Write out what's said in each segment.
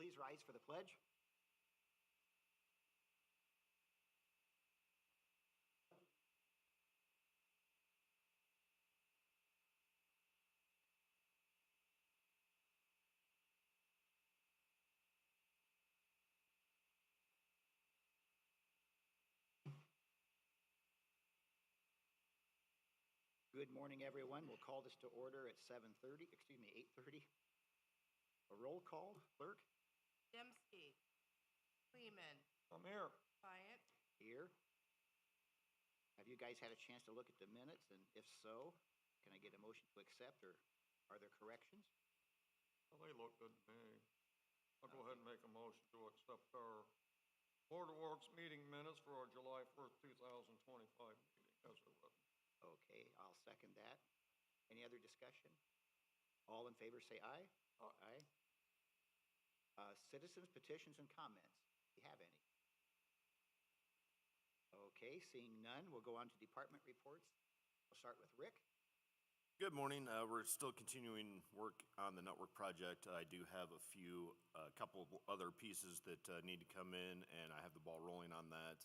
please rise for the pledge. Good morning, everyone. We'll call this to order at 8:30. A roll call, clerk? Dembski. Kleeman. I'm here. Bryant. Here. Have you guys had a chance to look at the minutes? And if so, can I get a motion to accept, or are there corrections? Well, they look good to me. I'll go ahead and make a motion to accept our Board of Works meeting minutes for our July 1st, 2025 meeting as they're written. Okay, I'll second that. Any other discussion? All in favor say aye. Aye. Citizens petitions and comments. Do you have any? Okay, seeing none, we'll go on to department reports. We'll start with Rick. Good morning. We're still continuing work on the network project. I do have a couple of other pieces that need to come in, and I have the ball rolling on that.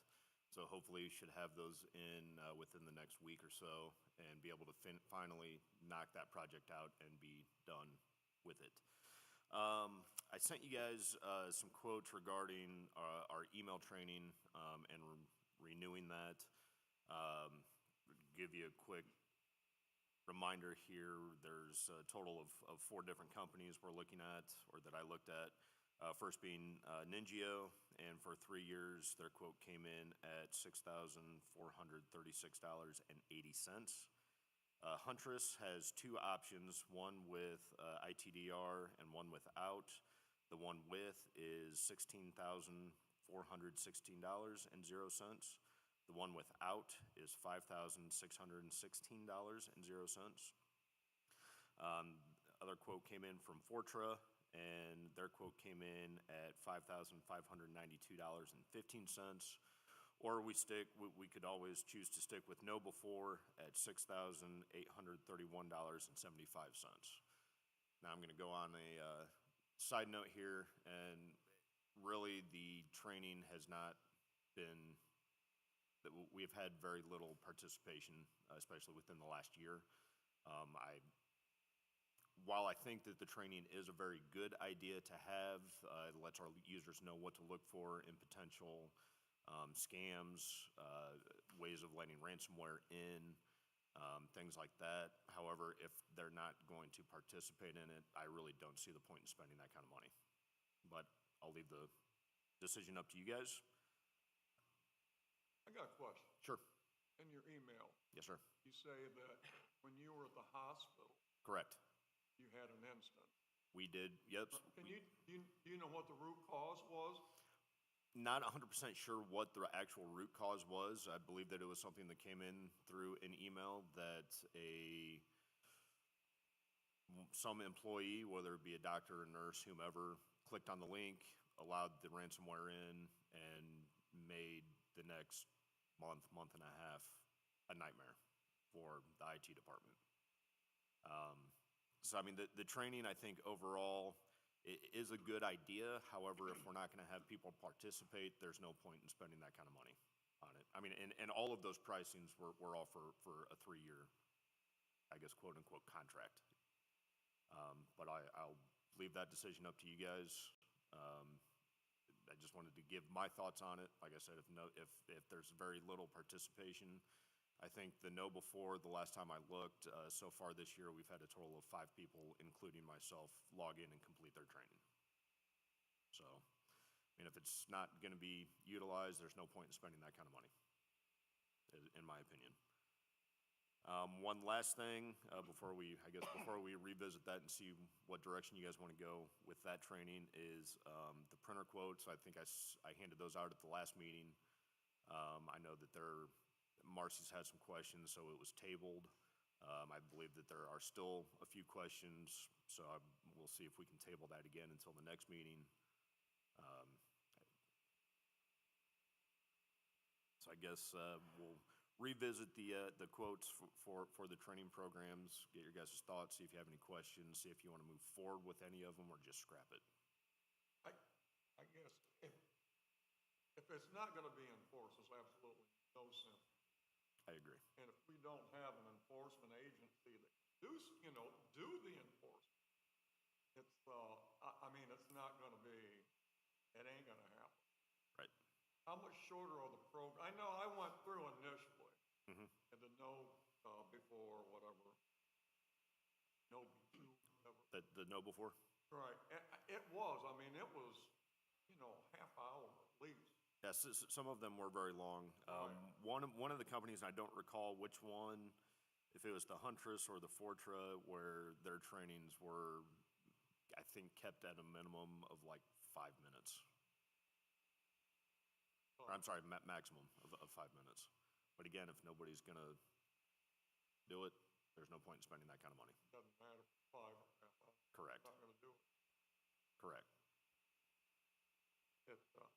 So hopefully you should have those in within the next week or so and be able to finally knock that project out and be done with it. I sent you guys some quotes regarding our email training and renewing that. Give you a quick reminder here. There's a total of 4 different companies we're looking at, or that I looked at. First being Ningio, and for 3 years, their quote came in at $6,436.80. Huntress has 2 options, one with ITDR and one without. The one with is $16,416.00. The one without is $5,616.00. Other quote came in from Fortra, and their quote came in at $5,592.15. Or we could always choose to stick with KnowBe4 at $6,831.75. Now I'm going to go on a side note here, and really the training has not been, that we've had very little participation, especially within the last year. While I think that the training is a very good idea to have, it lets our users know what to look for in potential scams, ways of letting ransomware in, things like that. However, if they're not going to participate in it, I really don't see the point in spending that kind of money. But I'll leave the decision up to you guys. I got a question. Sure. In your email, Yes, sir. you say that when you were at the hospital, Correct. you had an incident. We did, yep. Can you know what the root cause was? Not 100% sure what the actual root cause was. I believe that it was something that came in through an email that some employee, whether it be a doctor, a nurse, whomever, clicked on the link, allowed the ransomware in, and made the next month and a half a nightmare for the IT department. So I mean, the training, I think overall, it is a good idea. However, if we're not going to have people participate, there's no point in spending that kind of money on it. I mean, and all of those pricings were all for a 3-year, I guess, quote unquote contract. But I'll leave that decision up to you guys. I just wanted to give my thoughts on it. Like I said, if there's very little participation, I think the KnowBe4, the last time I looked, so far this year, we've had a total of 5 people, including myself, log in and complete their training. So, I mean, if it's not going to be utilized, there's no point in spending that kind of money, in my opinion. One last thing before we revisit that and see what direction you guys want to go with that training is the printer quotes. I think I handed those out at the last meeting. I know that Marcy's had some questions, so it was tabled. I believe that there are still a few questions, so we'll see if we can table that again until the next meeting. So I guess we'll revisit the quotes for the training programs, get your guys' thoughts, see if you have any questions, see if you want to move forward with any of them or just scrap it. I guess if it's not gonna be enforced, there's absolutely no sense. I agree. And if we don't have an enforcement agency that do the enforcement, it's, I mean, it's not gonna be, it ain't gonna happen. Right. How much shorter are the I know I went through initially, Mhm. and the no, before, whatever, no, whatever. The no before? Right, it was, I mean, it was, half hour at least. Yes, some of them were very long. One of the companies, and I don't recall which one, if it was the Huntress or the Fortra, where their trainings were, I think, kept at a minimum of like 5 minutes. Or, I'm sorry, maximum of 5 minutes. But again, if nobody's gonna do it, there's no point in spending that kind of money. Doesn't matter if it's 5 or half hour. Correct. Not gonna do it. Correct.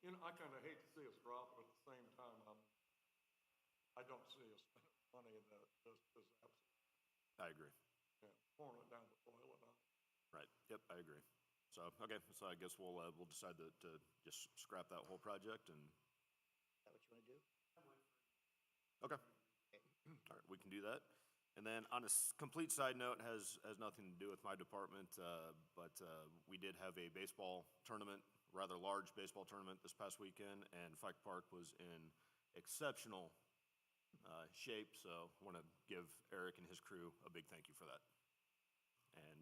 I kinda hate to see us drop it, at the same time, I don't see us spending money that is absolutely, I agree. pouring it down the toilet. Right, yep, I agree. So, okay, so I guess we'll decide to just scrap that whole project and, Is that what you want to do? okay. All right, we can do that. And then on a complete side note, has nothing to do with my department, but we did have a baseball tournament, rather large baseball tournament this past weekend, and Fike Park was in exceptional shape, so I want to give Eric and his crew a big thank you for that. And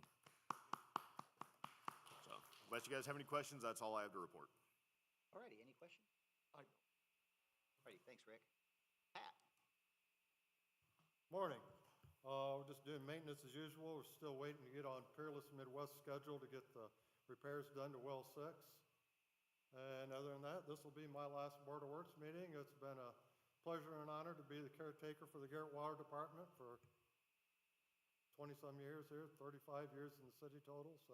so, unless you guys have any questions, that's all I have to report. All righty, any questions? I don't. All righty, thanks, Rick. Pat? Morning. We're just doing maintenance as usual. We're still waiting to get on Peerless Midwest schedule to get the repairs done to well 6. And other than that, this will be my last Board of Works meeting. It's been a pleasure and honor to be the caretaker for the Garrett Water Department for 20-some years here, 35 years in the city total. So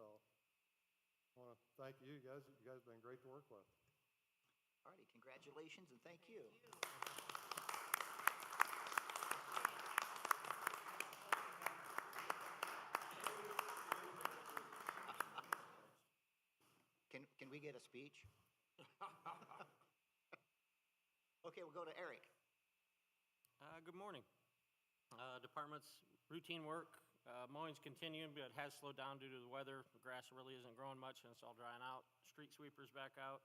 I want to thank you guys. You guys have been great to work with. All righty, congratulations and thank you. Can we get a speech? Okay, we'll go to Eric. Good morning. Department's routine work, mowing's continuing, but it has slowed down due to the weather. The grass really isn't growing much and it's all drying out. Street sweepers back out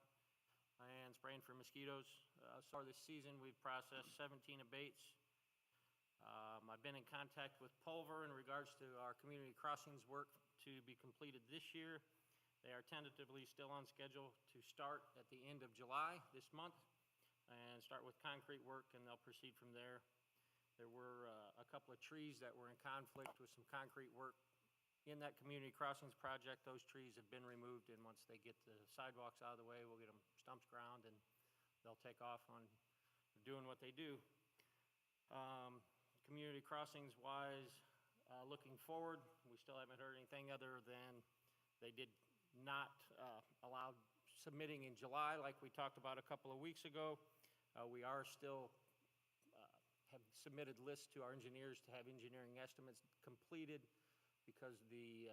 and spraying for mosquitoes. So far this season, we've processed 17 abates. I've been in contact with Pulver in regards to our community crossings work to be completed this year. They are tentatively still on schedule to start at the end of July this month and start with concrete work, and they'll proceed from there. There were a couple of trees that were in conflict with some concrete work in that community crossings project. Those trees have been removed, and once they get the sidewalks out of the way, we'll get them stumps ground, and they'll take off on doing what they do. Community crossings wise, looking forward, we still haven't heard anything other than they did not allow submitting in July like we talked about a couple of weeks ago. We are still have submitted lists to our engineers to have engineering estimates completed, because the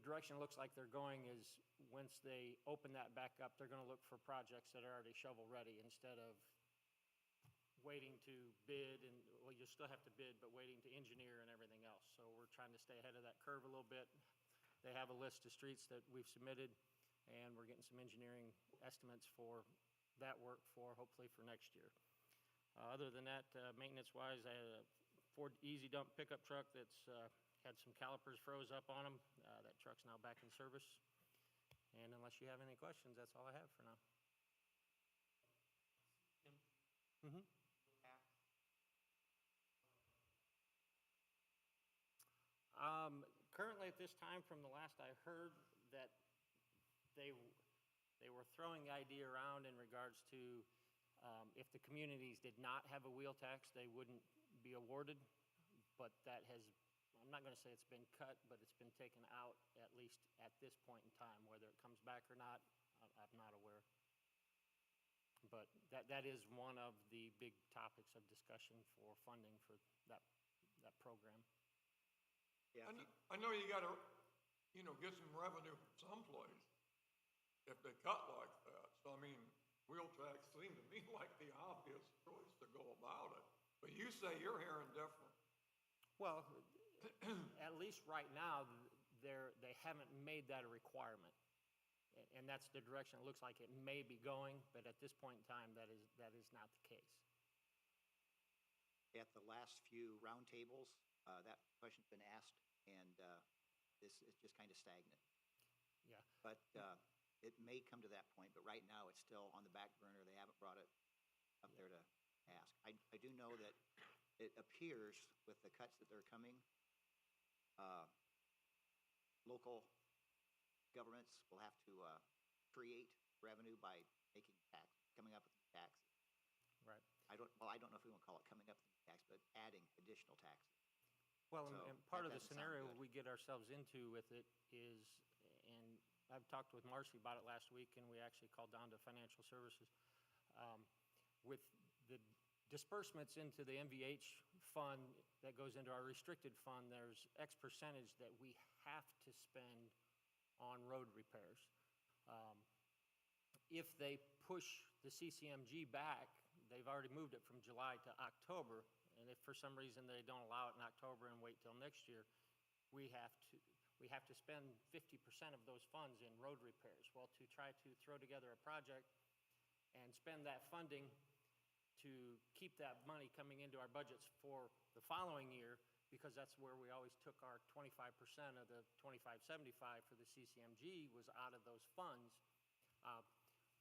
direction it looks like they're going is once they open that back up, they're going to look for projects that are already shovel ready instead of waiting to bid, and well, you still have to bid, but waiting to engineer and everything else. So we're trying to stay ahead of that curve a little bit. They have a list of streets that we've submitted, and we're getting some engineering estimates for that work for hopefully for next year. Other than that, maintenance-wise, I had a Ford Easy Dump pickup truck that's had some calipers froze up on them. That truck's now back in service. And unless you have any questions, that's all I have for now. Currently at this time, from the last I heard, that they were throwing the idea around in regards to if the communities did not have a wheel tax, they wouldn't be awarded. But that has, I'm not going to say it's been cut, but it's been taken out, at least at this point in time. Whether it comes back or not, I'm not aware. But that is one of the big topics of discussion for funding for that program. Yeah. I know you gotta, get some revenue from someplace. if they cut like that. So I mean, wheel tax seemed to me like the obvious choice to go about it. But you say you're hearing different. Well, at least right now, they haven't made that a requirement. And that's the direction it looks like it may be going, but at this point in time, that is not the case. At the last few roundtables, that question's been asked, and this is just kind of stagnant. Yeah. But it may come to that point, but right now, it's still on the back burner. They haven't brought it up there to ask. I do know that it appears with the cuts that they're coming, local governments will have to create revenue by coming up with taxes. Right. I don't know if we want to call it coming up with tax, but adding additional taxes. Well, So, and part of that the doesn't sound scenario good. we get ourselves into with it is, and I've talked with Marcy about it last week, and we actually called down to financial services. With the disbursements into the MVH fund that goes into our restricted fund, there's X percentage that we have to spend on road repairs. If they push the CCMG back, they've already moved it from July to October, and if for some reason they don't allow it in October and wait till next year, we have to spend 50% of those funds in road repairs. Well, to try to throw together a project and spend that funding to keep that money coming into our budgets for the following year, because that's where we always took our 25% of the 2575 for the CCMG was out of those funds.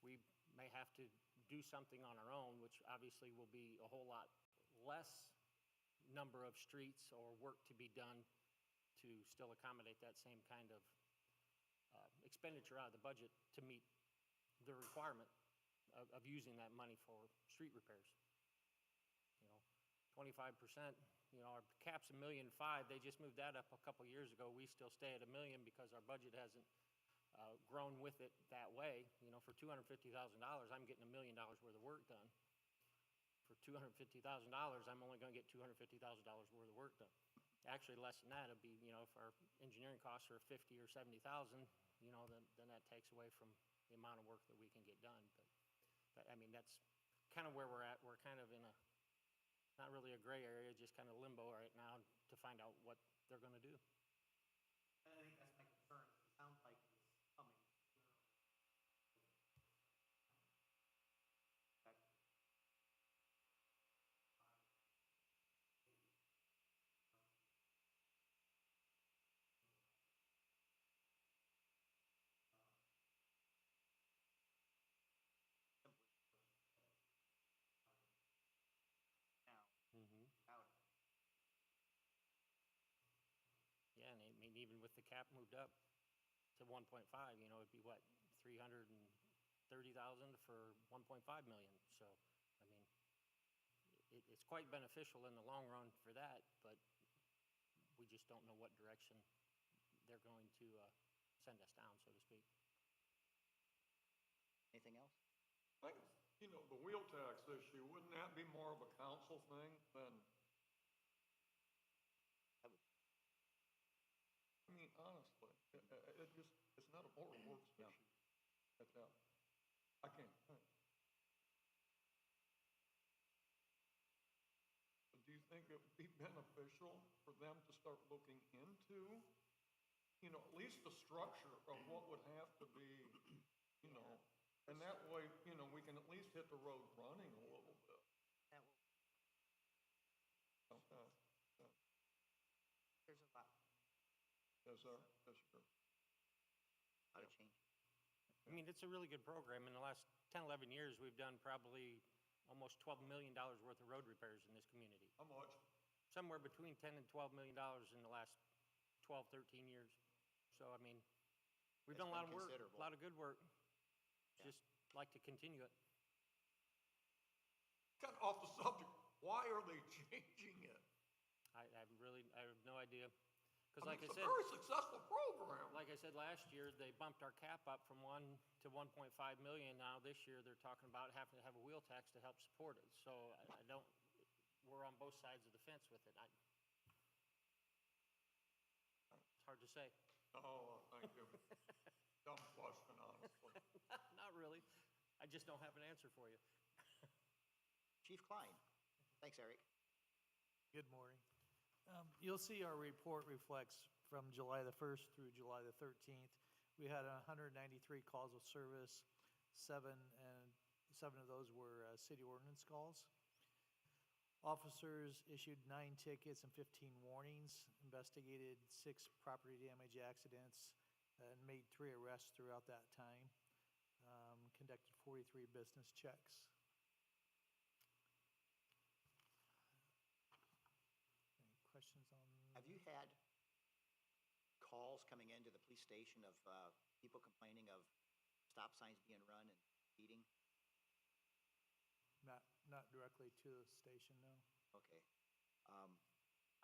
We may have to do something on our own, which obviously will be a whole lot less number of streets or work to be done to still accommodate that same kind of expenditure out of the budget to meet the requirement of using that money for street repairs. 25%, our cap's $1.5 million. They just moved that up a couple years ago. We still stay at $1 million because our budget hasn't grown with it that way. For $250,000, I'm getting $1 million worth of work done. For $250,000, I'm only going to get $250,000 worth of work done. Actually, less than that. It'd be, if our engineering costs are $50,000 or $70,000, then that takes away from the amount of work that we can get done. But that's kind of where we're at. We're kind of in not really a gray area, just kind of limbo right now to find out what they're going to do. I think that's my concern. It sounds like it's coming. Yeah, and I mean, even with the cap moved up to 1.5, it'd be what, 330,000 for 1.5 million. So, I mean, it's quite beneficial in the long run for that, but we just don't know what direction they're going to send us down, so to speak. Anything else? I think, the wheel tax issue, wouldn't that be more of a council thing than? I mean, honestly, it's not a board of works No. issue. At that, I can't think. Do you think it would be beneficial for them to start looking into, at least the structure of what would have to be, and that way, we can at least hit the road running a little bit. That will, Okay. there's a lot. Yes, sir. Yes, sir. How to change? I mean, it's a really good program. In the last 10, 11 years, we've done probably almost $12 million worth of road repairs in this community. How much? Somewhere between $10 and $12 million in the last 12, 13 years. So, I mean, we've That's done a lot of been work, considerable. a lot of good work. Yeah. Just like to continue it. Cut off the subject. Why are they changing it? I have no idea. Because like I it's said, a very successful program. like I said last year, they bumped our cap up from 1 to 1.5 million. Now this year, they're talking about having to have a wheel tax to help support it. So we're on both sides of the fence with it. It's hard to say. Oh, thank you. Dumb question, honestly. Not really. I just don't have an answer for you. Chief Klein. Thanks, Eric. Good morning. You'll see our report reflects from July the 1st through July the 13th. We had 193 calls of service, seven of those were city ordinance calls. Officers issued 9 tickets and 15 warnings, investigated 6 property damage accidents, and made 3 arrests throughout that time. Conducted 43 business checks. Any questions on? Have you had calls coming into the police station of people complaining of stop signs being run and speeding? Not directly to the station, no. Okay.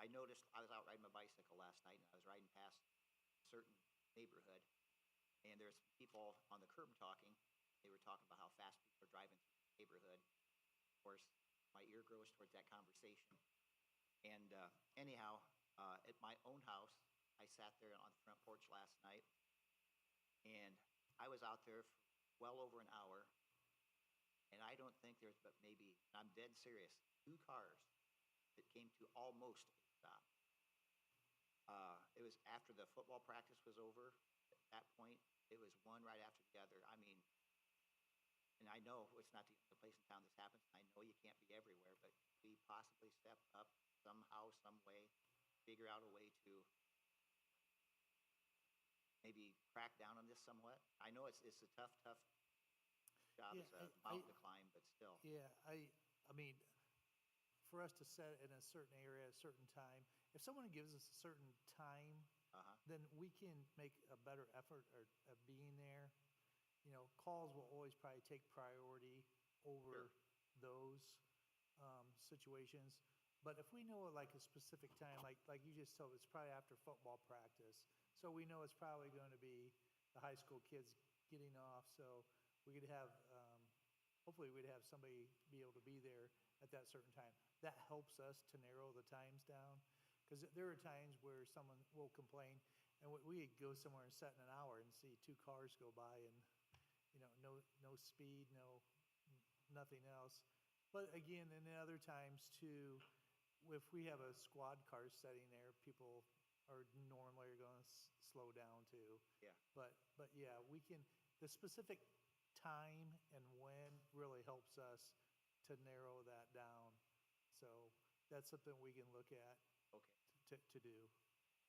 I noticed, I was out riding my bicycle last night, and I was riding past a certain neighborhood, and there's people on the curb talking. They were talking about how fast people are driving through the neighborhood. Of course, my ear grows towards that conversation. And anyhow, at my own house, I sat there on the front porch last night, and I was out there for well over an hour, and I don't think there's but maybe, and I'm dead serious, 2 cars that came to almost a stop. It was after the football practice was over. At that point, it was one right after the other. I mean, and I know it's not the only place in town this happens. I know you can't be everywhere, but we possibly step up somehow, some way, figure out a way to maybe crack down on this somewhat. I know it's a tough job Yeah, as a mountain to climb, but still. Yeah, I mean, for us to set in a certain area, a certain time, if someone gives us a certain time, Uh-huh. then we can make a better effort of being there. You know, calls will always probably take priority over those situations. But if we know like a specific time, like you just told, it's probably after football practice. So we know it's probably going to be the high school kids getting off. So we could have, hopefully we'd have somebody be able to be there at that certain time. That helps us to narrow the times down. Because there are times where someone will complain, and we go somewhere and sit in an hour and see 2 cars go by and, you know, no speed, nothing else. But again, in the other times too, if we have a squad car sitting there, people are normally going to slow down too. Yeah. But yeah, we can, the specific time and when really helps us to narrow that down. So that's something we can look at Okay. to do.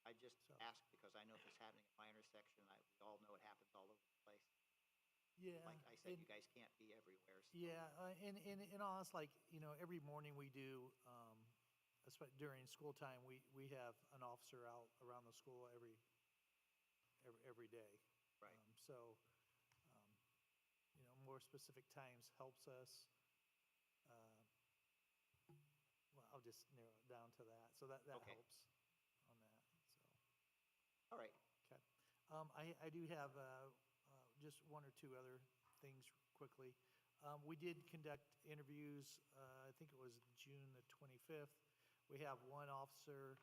I just So. asked because I know if it's happening at my intersection, we all know it happens all over the place. Yeah. Like I said, and- you guys can't be everywhere. So. Yeah, and honest, like, you know, every morning we do, during school time, we have an officer out around the school every day. Right. So, you know, more specific times helps us. Well, I'll just narrow it down to that. So that Okay. helps on that, so. All right. Okay. I do have just 1 or 2 other things quickly. We did conduct interviews, I think it was June the 25th. We have 1 officer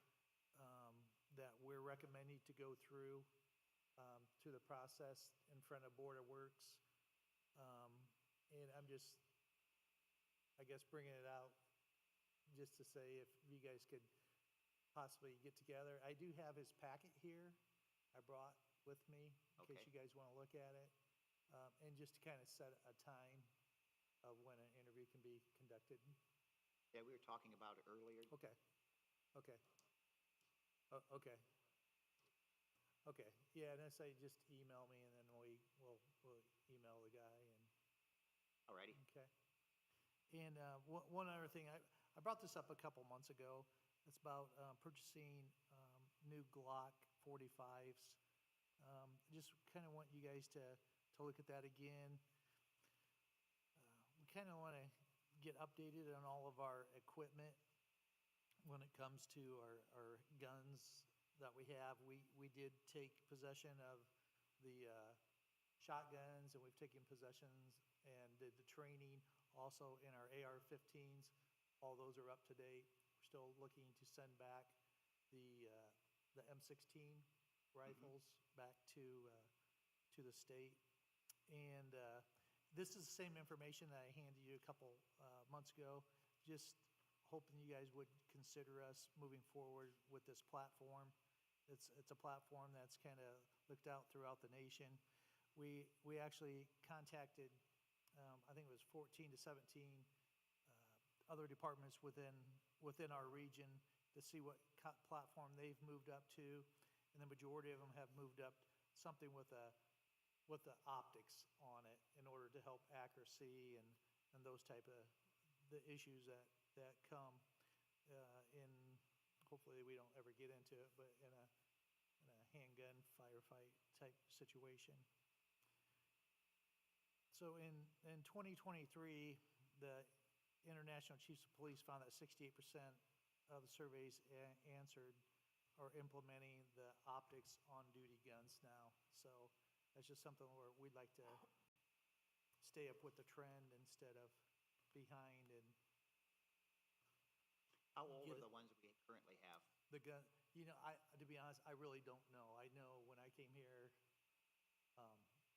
that we're recommending to go through the process in front of Board of Works. And I'm just, I guess, bringing it out just to say if you guys could possibly get together. I do have his packet here I brought with me in case Okay. you guys want to look at it. And just to kind of set a time of when an interview can be conducted. Yeah, we were talking about it earlier. Okay. Okay. Okay. Okay. Yeah, and I say just email me and then we'll email the guy and. Alrighty. Okay. And one other thing, I brought this up a couple months ago. It's about purchasing new Glock 45s. Just kind of want you guys to look at that again. We kind of want to get updated on all of our equipment when it comes to our guns that we have. We did take possession of the shotguns, and we've taken possessions and did the training also in our AR-15s. All those are up to date. We're still looking to send back the M16 rifles back to the state. And this is the same information that I handed you a couple months ago. Just hoping you guys would consider us moving forward with this platform. It's a platform that's kind of looked out throughout the nation. We actually contacted, I think it was 14 to 17 other departments within our region to see what platform they've moved up to, and the majority of them have moved up something with the optics on it in order to help accuracy and those type of the issues that come in. Hopefully we don't ever get into it, but in a handgun firefight type situation. So in 2023, the International Chiefs of Police found that 68% of the surveys answered or implementing the optics on duty guns now. So that's just something where we'd like to stay up with the trend instead of behind. And How old Get are it. the ones we currently have? the gun, to be honest, I really don't know. I know when I came here,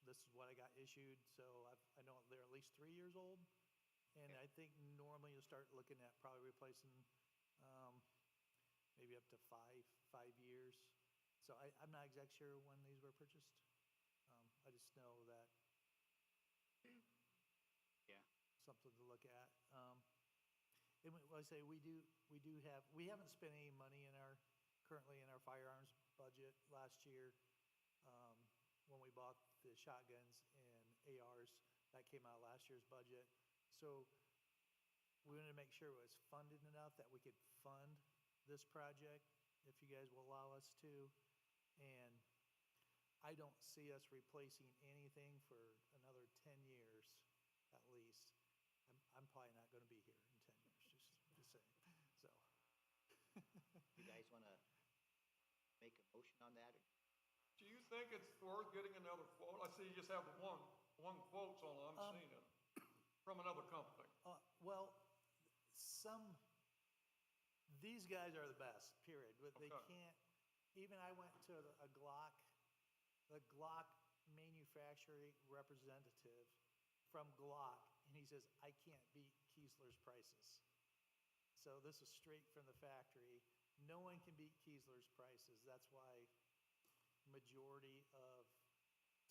this is what I got issued, so I know they're at least 3 years old. And Okay. I think normally you'll start looking at probably replacing, maybe up to five years. So I'm not exactly sure when these were purchased. I just know that Yeah. something to look at. And like I say, we haven't spent any money currently in our firearms budget last year. When we bought the shotguns and ARs, that came out of last year's budget. So we wanted to make sure it was funded enough that we could fund this project, if you guys will allow us to. And I don't see us replacing anything for another 10 years, at least. I'm probably not gonna be here in 10 years, just saying, so. You guys want to make a motion on that? Or Do you think it's worth getting another quote? I see you just have one quote's all I'm seeing from another company. Well, these guys are the best, period. But they Okay. can't, even I went to a Glock, the Glock manufacturing representative from Glock, and he says, I can't beat Keesler's prices. So this is straight from the factory. No one can beat Keesler's prices. That's why majority of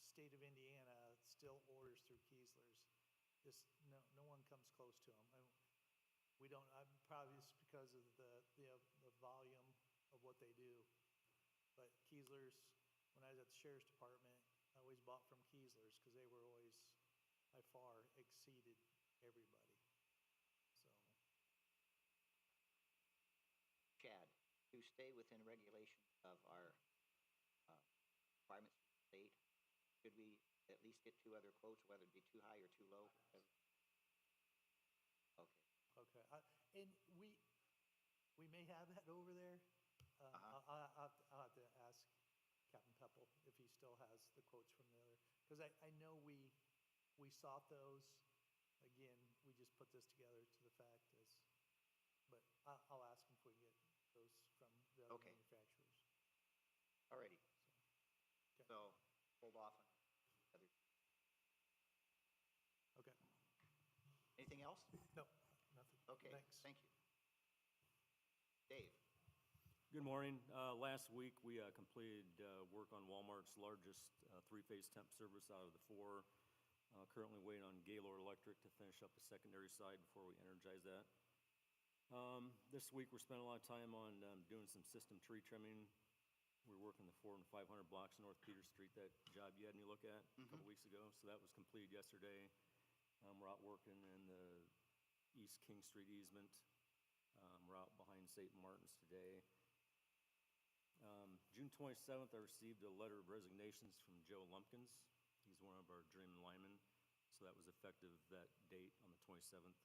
state of Indiana still orders through Keesler's. Just no one comes close to them. We don't. Probably it's because of the volume of what they do. But Keesler's, when I was at the sheriff's department, I always bought from Keesler's because they were always by far exceeded everybody. So Chad, to stay within regulation of our requirements for the state, should we at least get 2 other quotes, whether it be too high or too low? Okay. okay, and we may have that over there. I'll have to ask Captain Peppel if he still has the quotes from the other, because I know we sought those. Again, we just put this together to the fact is, but I'll ask him if we can get those from the other Okay. manufacturers. Alrighty. Okay. So hold off on the other. Okay, Anything else? no, nothing. Okay, Thanks. thank you. Dave? Good morning. Last week, we completed work on Walmart's largest three-phase temp service out of the 4. Currently waiting on Gaylord Electric to finish up the secondary side before we energize that. This week, we're spending a lot of time on doing some system tree trimming. We're working the 400 and 500 blocks of North Peter Street, that job you had me look at a couple weeks ago. So that was completed yesterday. We're out working in the East King Street easement. We're out behind St. Martin's today. June 27th, I received a letter of resignations from Joe Lumpkins. He's one of our dream linemen, so that was effective that date on the 27th.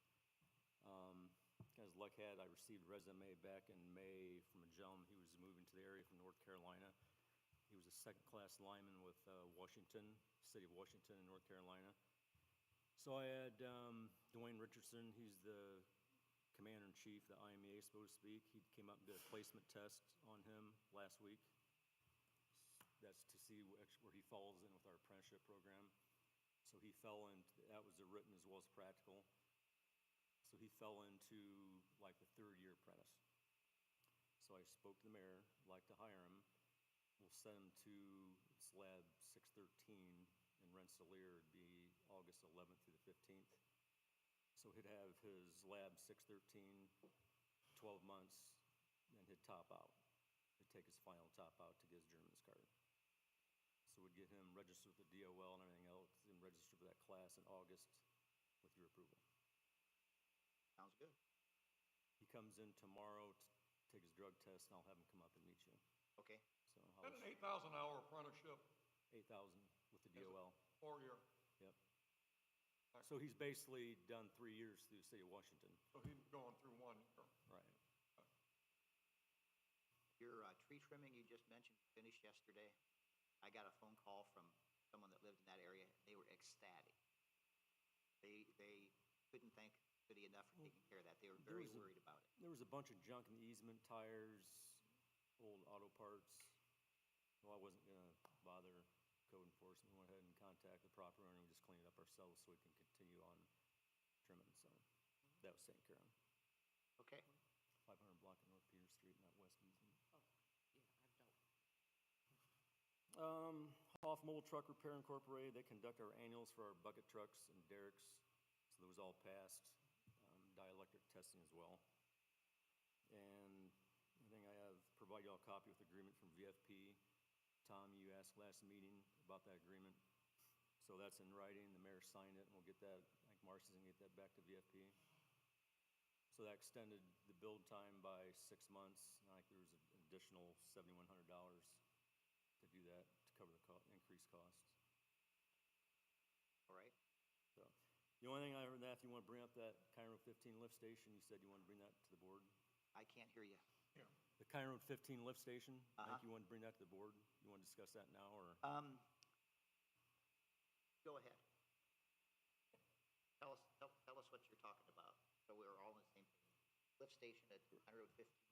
As luck had, I received a resume back in May from a gentleman. He was moving to the area from North Carolina. He was a second-class lineman with Washington, City of Washington in North Carolina. So I had Dwayne Richardson. He's the commander-in-chief, the IMEA, so to speak. He came up and did a placement test on him last week. That's to see where he falls in with our apprenticeship program. So he fell in, that was a written as well as practical. So he fell into like the third-year apprentice. So I spoke to the mayor, like to hire him. We'll send him to, it's lab 613 in Rensselaer. It'd be August 11th through the 15th. So he'd have his lab 613, 12 months, and he'd top out. He'd take his final top out to get his journeyman's card. So we'd get him registered with the DOL and everything else, and registered for that class in August with your approval. Sounds good. He comes in tomorrow to take his drug test, and I'll have him come up and meet you. Okay. So Is I'll that an 8,000-hour apprenticeship 8,000 with the DOL. 4-year? Yep. So he's basically done 3 years through the city of Washington. So he's going through 1 year. Right. Your tree trimming you just mentioned finished yesterday. I got a phone call from someone that lived in that area. They were ecstatic. They couldn't thank the city enough for taking care of that. They were very worried about it. There was a bunch of junk in the easement, tires, old auto parts. Well, I wasn't gonna bother code enforcement. We went ahead and contacted the property owner and we just cleaned it up ourselves so we can continue on trimming, so that was taken care of. Okay. 500 block of North Peter Street, not West Easement. Hoff Mobile Truck Repair Incorporated, they conduct our annuals for our bucket trucks and derricks, so those all passed. Dielectric testing as well. And I think I have provided you all a copy with agreement from VFP. Tom, you asked last meeting about that agreement. So that's in writing, the mayor signed it, and we'll get that, I think Marcy's gonna get that back to VFP. So that extended the build time by 6 months, and I think there was an additional $7,100 to do that, to cover the increased costs. All right. So, the only thing I heard that, if you wanna bring up that County Road 15 lift station, you said you wanna bring that to the board? I can't hear you. The County Road 15 lift station, I Uh-huh. think you wanted to bring that to the board? You wanna discuss that now, or? Go ahead. Tell us what you're talking about, so we're all on the same page. Lift station at County Road 15,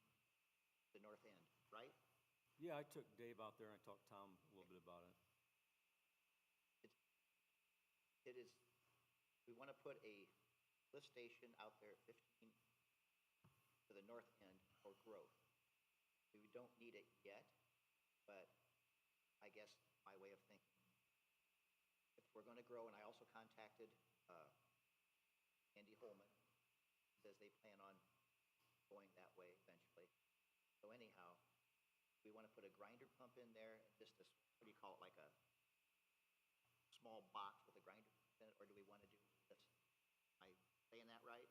the north end, right? Yeah, I took Dave out there and I talked to Tom a little bit about it. It is, we want to put a lift station out there at 15 to the north end for growth. We don't need it yet, but I guess my way of thinking, if we're going to grow, and I also contacted Andy Holman, says they plan on going that way eventually. So anyhow, we want to put a grinder pump in there, and just a, what do you call it, like a small box with a grinder pump in it, or do we want to do this? Am I saying that right?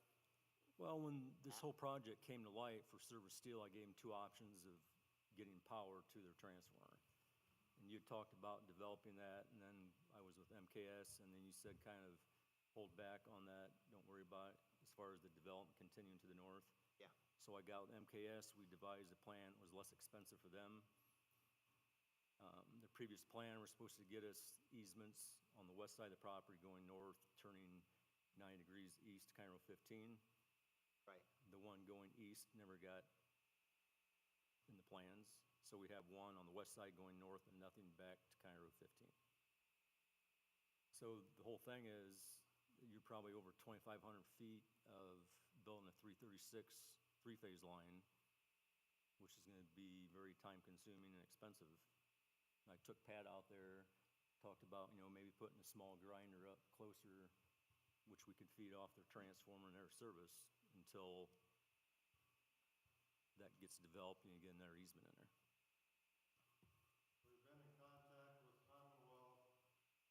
Well, when this whole project came to light for Service Steel, I gave them 2 options of getting power to their transformer. And you talked about developing that, and then I was with MKS, and then you said kind of hold back on that, don't worry about it, as far as the development continuing to the north. Yeah. So I got with MKS, we devised a plan, it was less expensive for them. The previous plan was supposed to get us easements on the west side of the property going north, turning 90 degrees east to County Road 15. Right. The one going east never got in the plans, so we have one on the west side going north and nothing back to County Road 15. So the whole thing is, you're probably over 2,500 feet of building a 336 three-phase line, which is gonna be very time-consuming and expensive. I took Pat out there, talked about, maybe putting a small grinder up closer, which we could feed off their transformer and their service until that gets developed and you get another easement in there. We've been in contact with Commonwealth,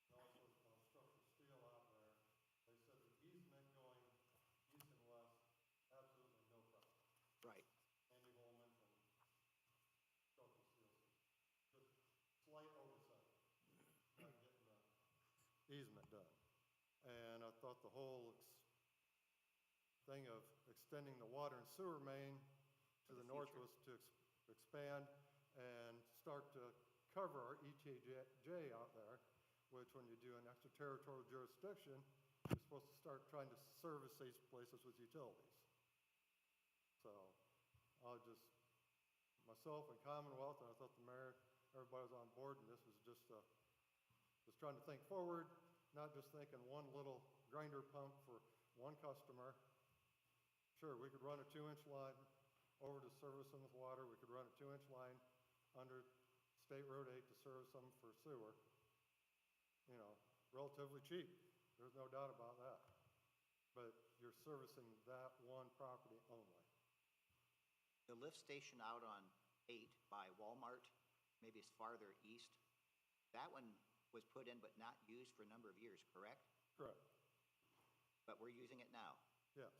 and also Structural Steel out there. They said the easement going east and west, absolutely no problem. Right. Andy Holman from Structural Steel said, just slight oversight, not getting the easement done. And I thought the whole thing of extending the water and sewer main to the north was to expand and start to cover our ETJ out there, which when you do an extraterritorial jurisdiction, you're supposed to start trying to service these places with utilities. So I'll just, myself and Commonwealth, and I thought the mayor everybody's on board, and this is just trying to think forward, not just thinking one little grinder pump for one customer. Sure, we could run a 2-inch line over to service them with water. We could run a 2-inch line under State Road 8 to service them for sewer. You know, relatively cheap. There's no doubt about that. But you're servicing that one property only. The lift station out on 8 by Walmart, maybe it's farther east, that one was put in but not used for a number of years, correct? Correct. But we're using it now. Yes.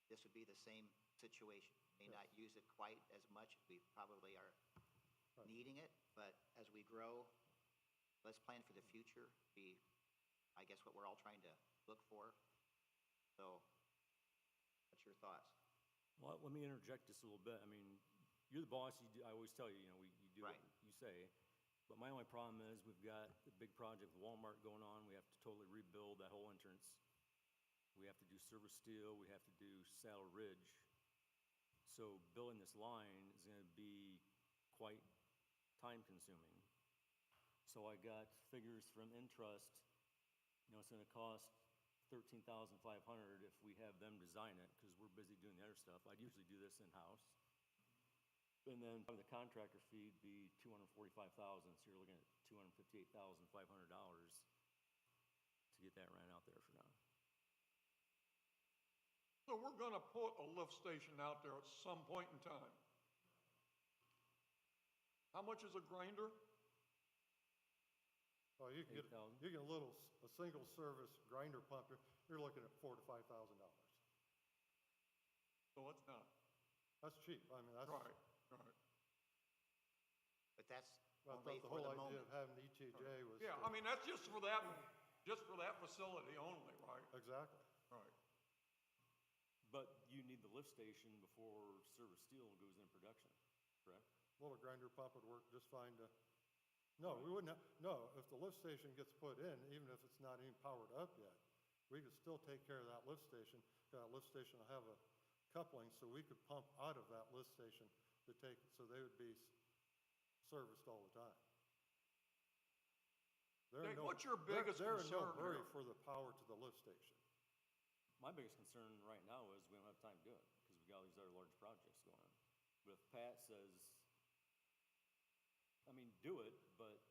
This would be the same situation. May Yes. not use it quite as much. We probably are Right. needing it, but as we grow, let's plan for the future. Be, I guess, what we're all trying to look for. So, what's your thoughts? Well, let me interject just a little bit. I mean, you're the boss, I always tell you, you know, you do what Right. you say. But my only problem is we've got a big project with Walmart going on. We have to totally rebuild that whole entrance. We have to do Service Steel, we have to do Saddle Ridge. So building this line is gonna be quite time consuming. So I got figures from Entrust, you know, it's gonna cost $13,500 if we have them design it, because we're busy doing the other stuff. I'd usually do this in-house. And then the contractor fee would be $245,000, so you're looking at $258,500 to get that ran out there for now. So we're gonna put a lift station out there at some point in time. How much is a grinder? Well, you can get, 8,000. you get a single service grinder pump, you're looking at $4,000 to $5,000. So it's not. That's cheap. I mean, that's. Right. But that's I only thought the for whole the idea moment. of having ETJ was. Yeah, I mean, that's just for that facility only, right? Exactly. Right. But you need the lift station before Service Steel goes in production, correct? Little grinder pump would work just fine to, no, we wouldn't, no, if the lift station gets put in, even if it's not even powered up yet, we could still take care of that lift station. That lift station will have a coupling, so we could pump out of that lift station to take, so they would be serviced all the time. Dave, what's your biggest They're in no concern hurry here? for the power to the lift station. My biggest concern right now is we don't have time to do it, because we got all these other large projects going on. But if Pat says, I mean, do it, but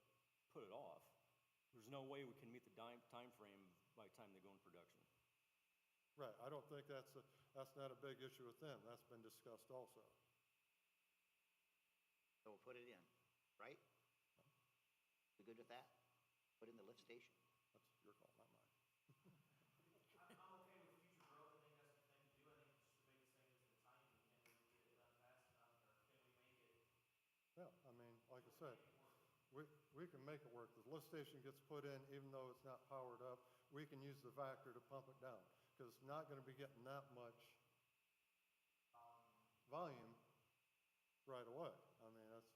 put it off, there's no way we can meet the time frame by the time they go in production. Right, I don't think that's not a big issue with them, that's been discussed also. So we'll put it in, right? You good with that? Put in the lift station? That's your call, not mine. I'm okay with future growth. I think that's the thing to do. I think just the biggest thing is the timing. Can we get it done fast enough, or can we make it? Yeah, I mean, like I said, we can make it work. The lift station gets put in, even though it's not powered up, we can use the Vactor to pump it down, because it's not gonna be getting that much volume right away. I mean, that's.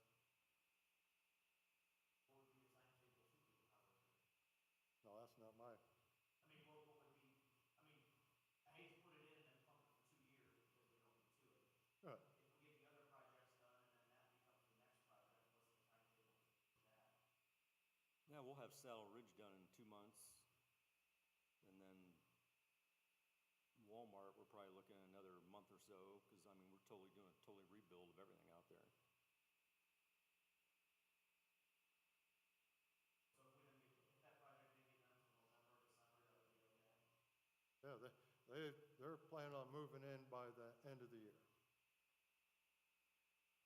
No, that's not my, I mean, what would be, I mean, I hate to put it in and then pump it for 2 years because we don't need to it. right. If we get the other projects done and then that becomes the next project, what's the timetable for that? Yeah, we'll have Saddle Ridge done in 2 months, and then Walmart, we're probably looking at another month or so, because, I mean, we're totally doing a totally rebuild of everything out there. So if that project didn't get done until November, December, that would be okay? Yeah, they're planning on moving in by the end of the year.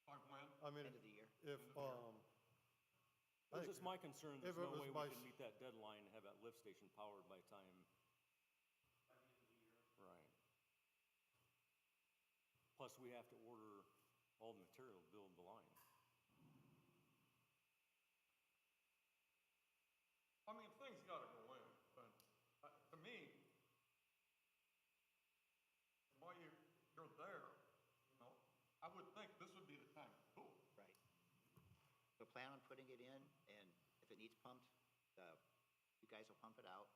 By when? I mean, End of the year. if, It's just my concern, if there's it no was way by we can meet that deadline and have that lift station powered by time. By the end of the year? Right. Plus, we have to order all the material to build the line. I mean, things gotta go in, but to me, while you're there, you know, I would think this would be the time to do it. Right. So plan on putting it in, and if it needs pumped, you guys will pump it out,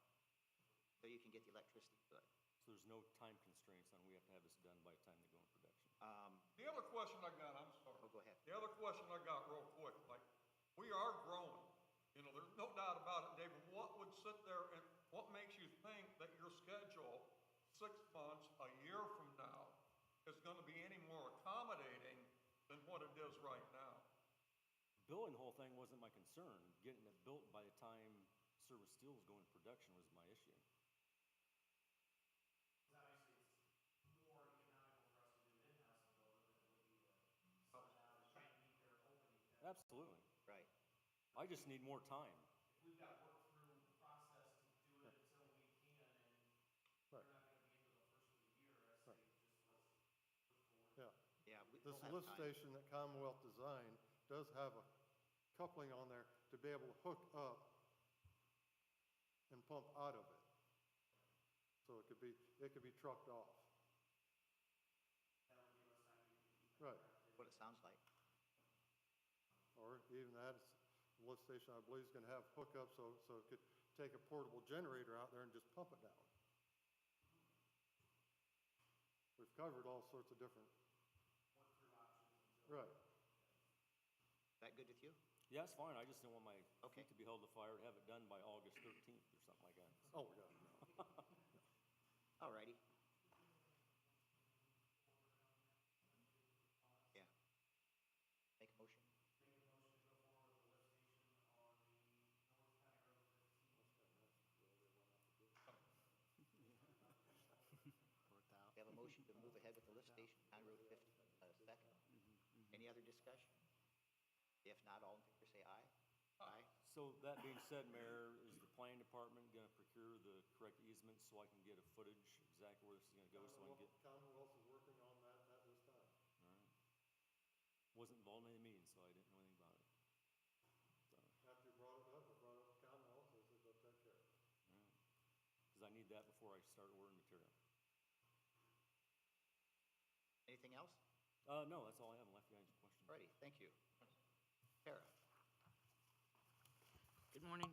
so you can get the electricity to it. So there's no time constraints on we have to have this done by the time they go in production. The other question I got, I'm sorry. Oh, go ahead. The other question I got real quick, like, we we are growing. You know, there's no doubt about it, David. What would sit there and what makes you think that your schedule 6 months, a year from now, is gonna be any more accommodating than what it is right now? Building the whole thing wasn't my concern. Getting it built by the time Service Steel was going to production was my issue. Absolutely. Right. I just need more time. We've got to work through the process to do it until we can, and Right. we're not gonna be into the first of the year, I say, just let's push forward. Yeah. Yeah, This we'll have lift time. station that Commonwealth designed does have a coupling on there to be able to hook up and pump out of it. So it could be trucked off. Right. What it sounds like. Or even that, the lift station, I believe, is gonna have hookups so it could take a portable generator out there and just pump it down. We've covered all sorts of different. Right. Is that good with you? Yeah, it's fine. I just didn't want my Okay. feet to be held to the fire to have it done by August 13th or something like that. Oh, my God. All righty. Yeah. Make a motion. We have a motion to move ahead with the lift station, County Road 50, second. Any other discussion? If not, all in favor say aye. Aye. So that being said, Mayor, is the planning department gonna procure the correct easements so I can get a footage exactly where this is gonna go so I can get, Commonwealth is working on that at this time. all right? Wasn't involved in any meeting, so I didn't know anything about it. So, After you brought it up, I brought it up to Commonwealth, they said they'll take care of it. all right. Cause I need that before I start ordering material. Anything else? No, that's all I have unless you guys have questions. Alrighty, thank you. Tara? Good morning.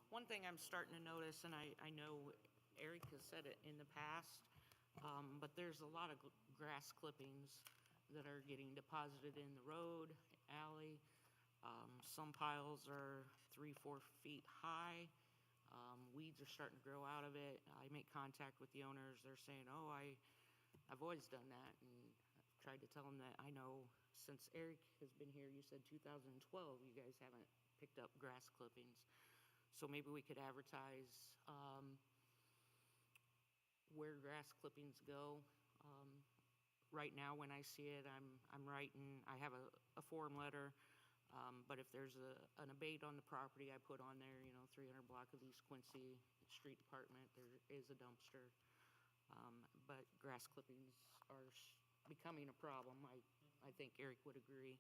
One thing I'm starting to notice, and I know Eric has said it in the past, but there's a lot of grass clippings that are getting deposited in the road, alley. Some piles are 3-4 feet high. Weeds are starting to grow out of it. I make contact with the owners. They're saying, oh, I've always done that, and I've tried to tell them that I know since Eric has been here, you said 2012, you guys haven't picked up grass clippings. So maybe we could advertise where grass clippings go. Right now, when I see it, I'm writing, I have a form letter, but if there's an abate on the property, I put on there, 300 block of East Quincy Street Department, there is a dumpster. But grass clippings are becoming a problem. I think Eric would agree.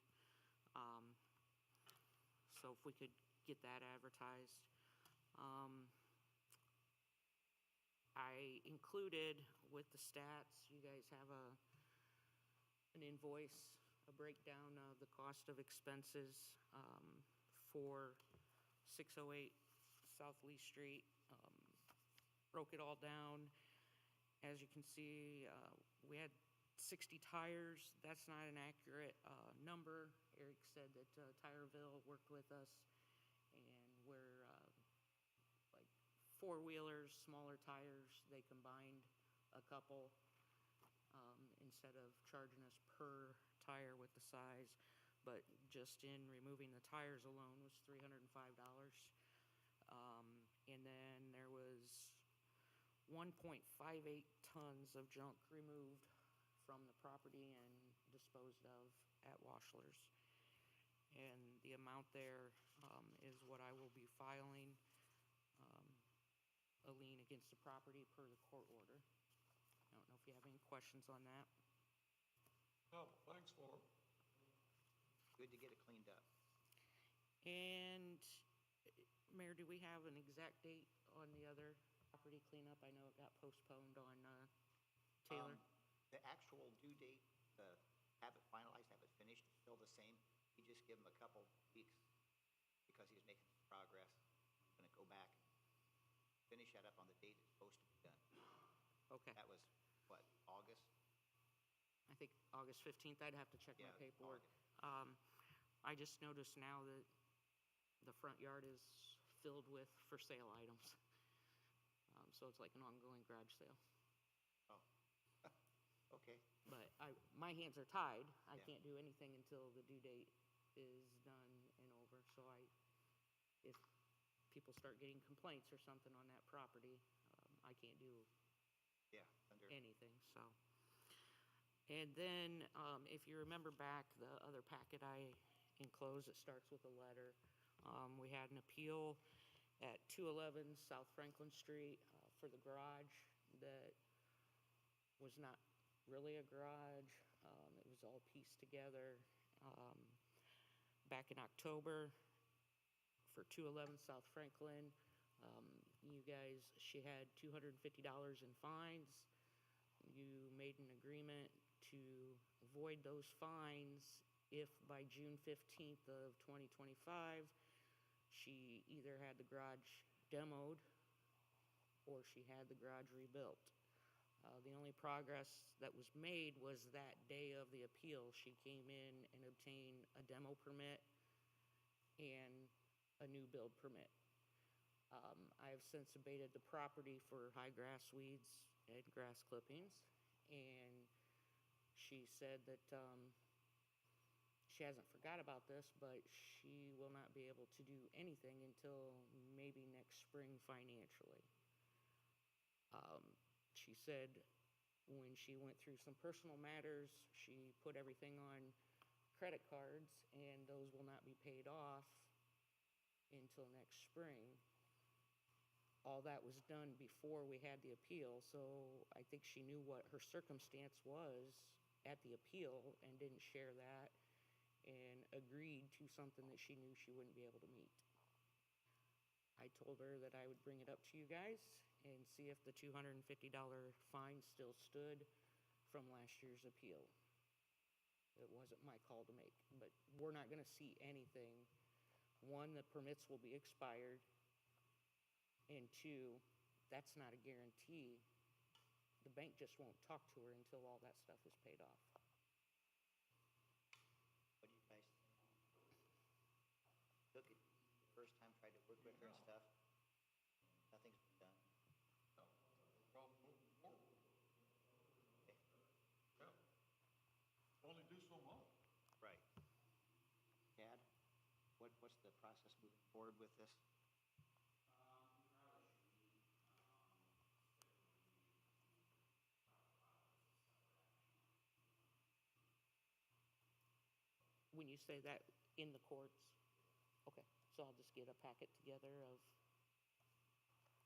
So if we could get that advertised. I included with the stats, you guys have an invoice, a breakdown of the cost of expenses for 608 South Lee Street. Broke it all down. As you can see, we had 60 tires. That's not an accurate number. Eric said that Tireville worked with us, and we're like four-wheelers, smaller tires. They combined a couple instead of charging us per tire with the size. But just in removing the tires alone was $305. And then there was 1.58 tons of junk removed from the property and disposed of at Washlers. And the amount there is what I will be filing a lien against the property per the court order. I don't know if you have any questions on that. No, thanks for it. Good to get it cleaned up. And Mayor, do we have an exact date on the other property cleanup? I know it got postponed on Taylor. The actual due date, have it finalized, have it finished, is still the same. We just give him a couple weeks because he's making progress. He's gonna go back and finish that up on the date it's supposed to be done. Okay, That was, what, August? I think August 15th. I'd have to check my Yeah, paperwork. August. I just noticed now that the front yard is filled with for sale items. So it's like an ongoing garage sale. Oh, okay. But my hands are tied. I Yeah. can't do anything until the due date is done and over. So if people start getting complaints or something on that property, I can't do Yeah, under, anything, so. And then, if you remember back, the other packet I enclosed, it starts with a letter. We had an appeal at 211 South Franklin Street for the garage that was not really a garage. It was all pieced together. Back in October for 211 South Franklin, you guys, she had $250 in fines. You made an agreement to void those fines if by June 15th of 2025, she either had the garage demoed or she had the garage rebuilt. The only progress that was made was that day of the appeal. She came in and obtained a demo permit and a new build permit. I have since abated the property for high grass weeds and grass clippings, and she said that she hasn't forgot about this, but she will not be able to do anything until maybe next spring financially. She said when she went through some personal matters, she put everything on credit cards, and those will not be paid off until next spring. All that was done before we had the appeal, so I think she knew what her circumstance was at the appeal and didn't share that and agreed to something that she knew she wouldn't be able to meet. I told her that I would bring it up to you guys and see if the $250 fine still stood from last year's appeal. It wasn't my call to make, but we're not gonna see anything. One, the permits will be expired, and two, that's not a guarantee. The bank just won't talk to her until all that stuff is paid off. what do you guys think? Took it the first time, tried to work with her and stuff. Nothing's been done. Problem moving forward. Okay. Yeah. Only do so much. Right. Chad, what's the process moving forward with this? When you say that in the courts, okay, so I'll just get a packet together of,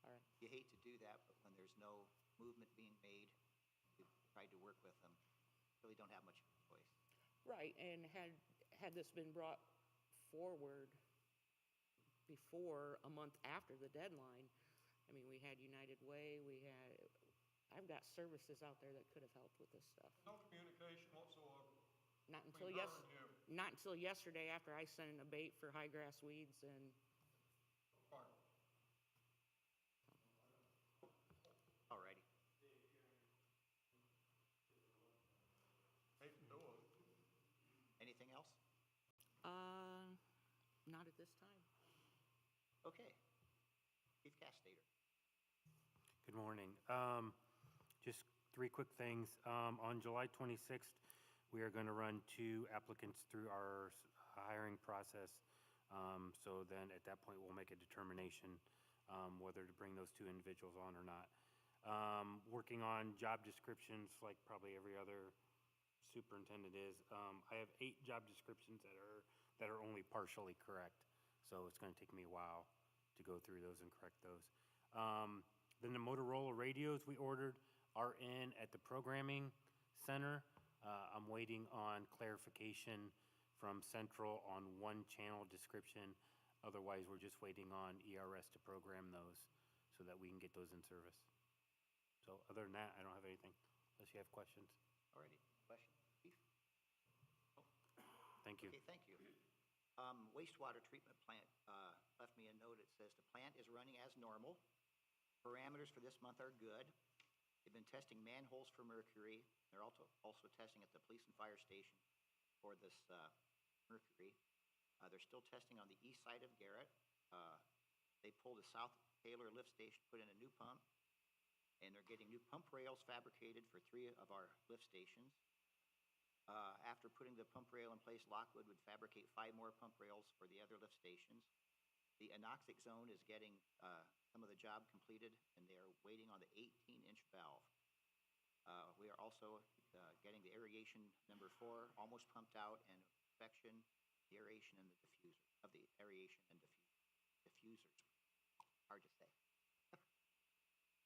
all right. You hate to do that, but when there's no movement being made, you tried to work with them, really don't have much of a choice. Right, and had this been brought forward before a month after the deadline, I mean, we had United Way, I've got services out there that could have helped with this stuff. No communication whatsoever. Not until Between her and you. not until yesterday after I sent an abate for high grass weeds and, Fine. Alrighty. Hate to do it. Anything else? not at this time. Okay. Chief Castater. Good morning. Just three quick things. On July 26th, we are going to run 2 applicants through our hiring process. So then at that point, we'll make a determination whether to bring those 2 individuals on or not. Working on job descriptions like probably every other superintendent is. I have 8 job descriptions that are only partially correct. So it's going to take me a while to go through those and correct those. Then the Motorola radios we ordered are in at the programming center. I'm waiting on clarification from Central on 1 channel description. Otherwise, we're just waiting on ERS to program those so that we can get those in service. So other than that, I don't have anything, unless you have questions. Alrighty. Question, Chief? Thank you. Okay, thank you. Wastewater treatment plant left me a note. It says the plant is running as normal. Parameters for this month are good. They've been testing manholes for mercury. They're also testing at the police and fire station for this mercury. They're still testing on the east side of Garrett. They pulled a South Taylor lift station, put in a new pump, and they're getting new pump rails fabricated for 3 of our lift stations. After putting the pump rail in place, Lockwood would fabricate 5 more pump rails for the other lift stations. The anoxic zone is getting some of the job completed, and they are waiting on the 18-inch valve. We are also getting the aeration number 4 almost pumped out, and inspection, the aeration and the diffuser, of the aeration and diffusers. Hard to say.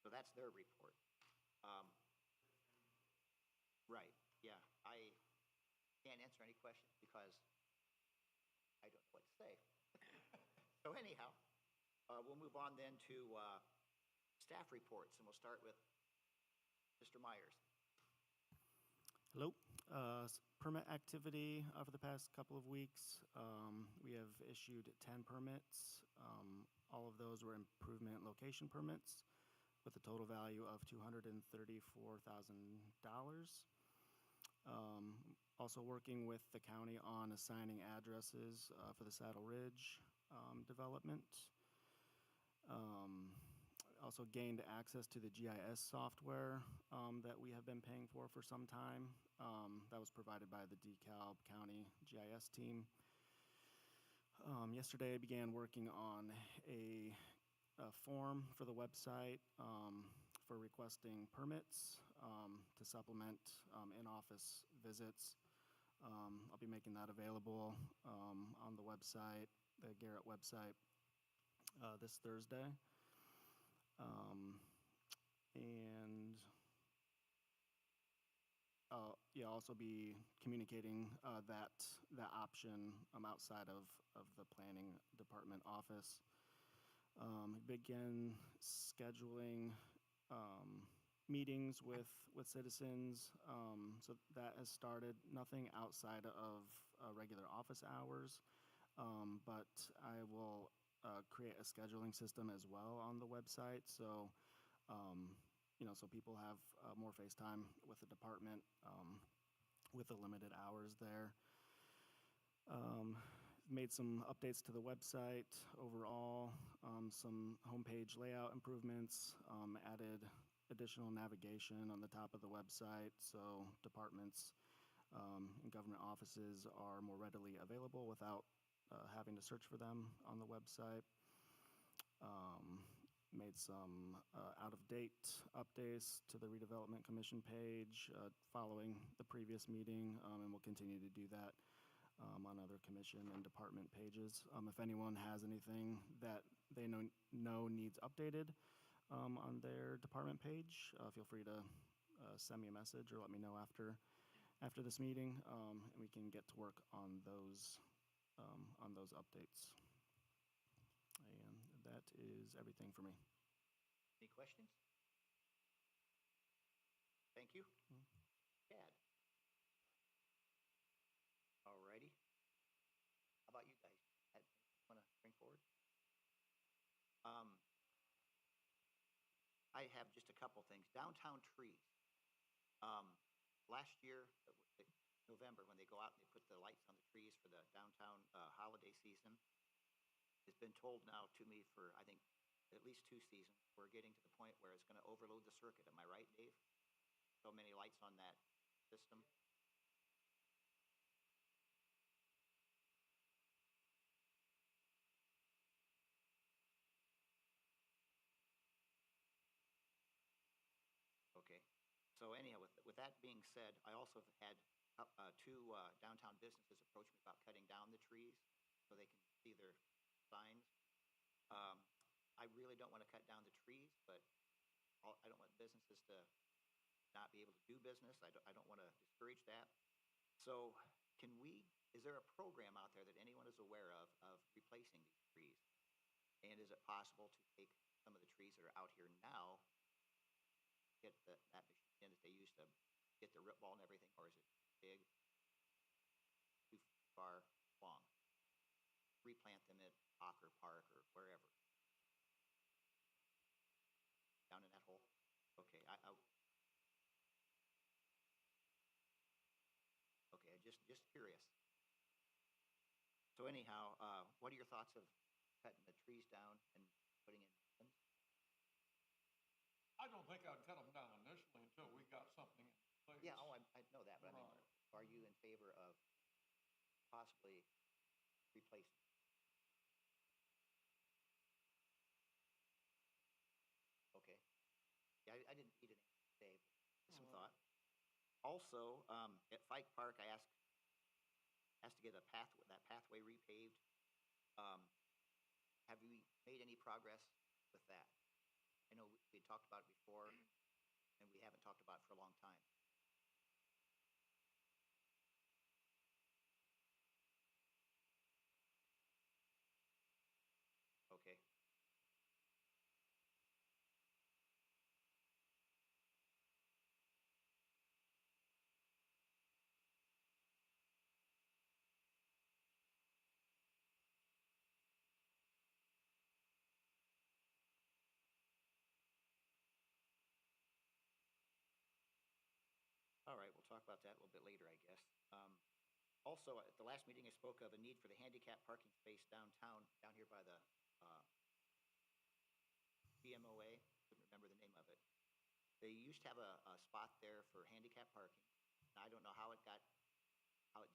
So that's their report. Right, yeah. I can't answer any questions because I don't know what to say. So anyhow, we'll move on then to staff reports, and we'll start with Mr. Myers. Hello. Permit activity for the past couple of weeks. We have issued 10 permits. All of those were improvement location permits with a total value of $234,000. Also working with the county on assigning addresses for the Saddle Ridge development. Also gained access to the GIS software that we have been paying for some time. That was provided by the DeKalb County GIS team. Yesterday I began working on a form for the website for requesting permits to supplement in-office visits. I'll be making that available on the website, the Garrett website, this Thursday. And yeah, also be communicating that option outside of the planning department office. Begin scheduling meetings with citizens. So that has started. Nothing outside of regular office hours, but I will create a scheduling system as well on the website. So, so people have more face time with the department with the limited hours there. Made some updates to the website overall, some homepage layout improvements, added additional navigation on the top of the website so departments and government offices are more readily available without having to search for them on the website. Made some out-of-date updates to the Redevelopment Commission page following the previous meeting, and we'll continue to do that on other commission and department pages. If anyone has anything that they know needs updated on their department page, feel free to send me a message or let me know after this meeting, and we can get to work on those updates. And that is everything for me. Any questions? Thank you. Chad. All righty. How about you guys? Want to bring forward? I have just a couple things. Downtown trees. Last year, November, when they go out and they put the lights on the trees for the downtown holiday season, it's been told now to me for, I think, at least 2 seasons, we're getting to the point where it's going to overload the circuit. Am I right, Dave? So many lights on that system. Okay. So anyhow, with that being said, I also have had 2 downtown businesses approach me about cutting down the trees so they can see their signs. I really don't want to cut down the trees, but I don't want businesses to not be able to do business. I don't want to discourage that. So is there a program out there that anyone is aware of replacing these trees? And is it possible to take some of the trees that are out here now, get that machine that they use to get the root ball and everything, or is it big, too far long? Replant them at Ocker Park or wherever. Down in that hole? Okay, okay, just curious. So anyhow, what are your thoughts of cutting the trees down and putting in limbs? I don't think I'd cut them down initially until we got something in place. Yeah, oh, I know that, but I mean, Right. are you in favor of possibly replacing? Okay. Yeah, I didn't eat it today, but some thought. Also, at Fike Park, I asked to get that pathway repaved. Have we made any progress with that? I know we talked about it before, and we haven't talked about it for a long time. Okay. All right, we'll talk about that a little bit later, I guess. Also, at the last meeting, I spoke of a need for the handicap parking space downtown, down here by the BMOA, couldn't remember the name of it. They used to have a spot there for handicap parking. And I don't know how it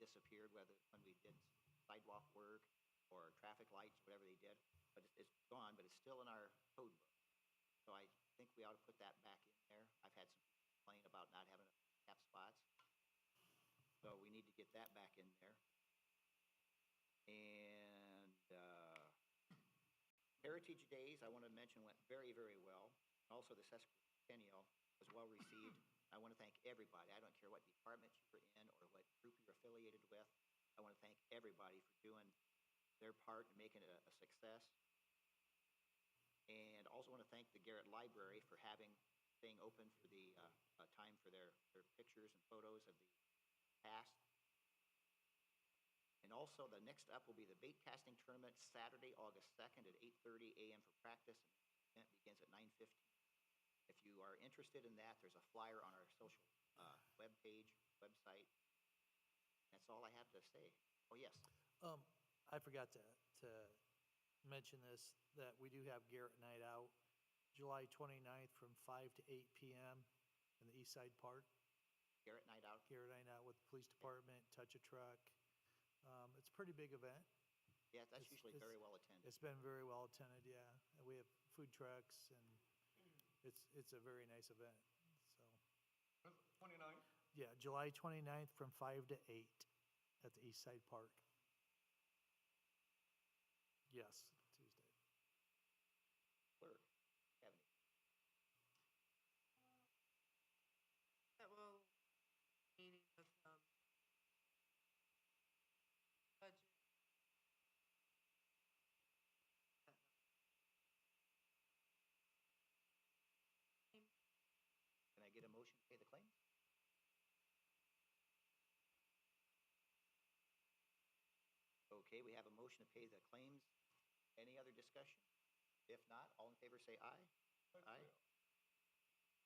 disappeared, whether when we did sidewalk work or traffic lights, whatever they did. But it's gone, but it's still in our code book. So I think we ought to put that back in there. I've had some people complain about not having cap spots. So we need to get that back in there. And Heritage Days, I want to mention, went very, very well. Also, the sesquicentennial was well received. I want to thank everybody. I don't care what department you're in or what group you're affiliated with. I want to thank everybody for doing their part in making it a success. And also want to thank the Garrett Library for staying open for the time for their pictures and photos of the past. And also, the next up will be the bait casting tournament, Saturday, August 2nd at 8:30 a.m. for practice. And the event begins at 9:15. If you are interested in that, there's a flyer on our social website. That's all I have to say. Oh, yes. I forgot to mention this, that we do have Garrett Night Out, July 29th from 5 to 8 p.m. in the East Side Park. Garrett Night Out. Garrett Night Out with the police department, Touch a Truck. It's a pretty big event. Yeah, that's usually very well attended. It's been very well attended, yeah. And we have food trucks, and it's a very nice event, so. 29th? Yeah, July 29th from 5 to 8 at the East Side Park. Yes, Tuesday. Clerk, Kevin. That will meeting with budget. Can I get a motion to pay the claims? Okay, we have a motion to pay the claims. Any other discussion? If not, all in favor say aye. Aye.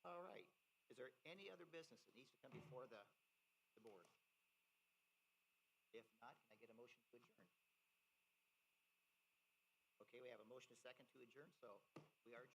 All right. Is there any other business that needs to come before the board? If not, can I get a motion to adjourn? Okay, we have a motion, a second to adjourn, so we are adjourned.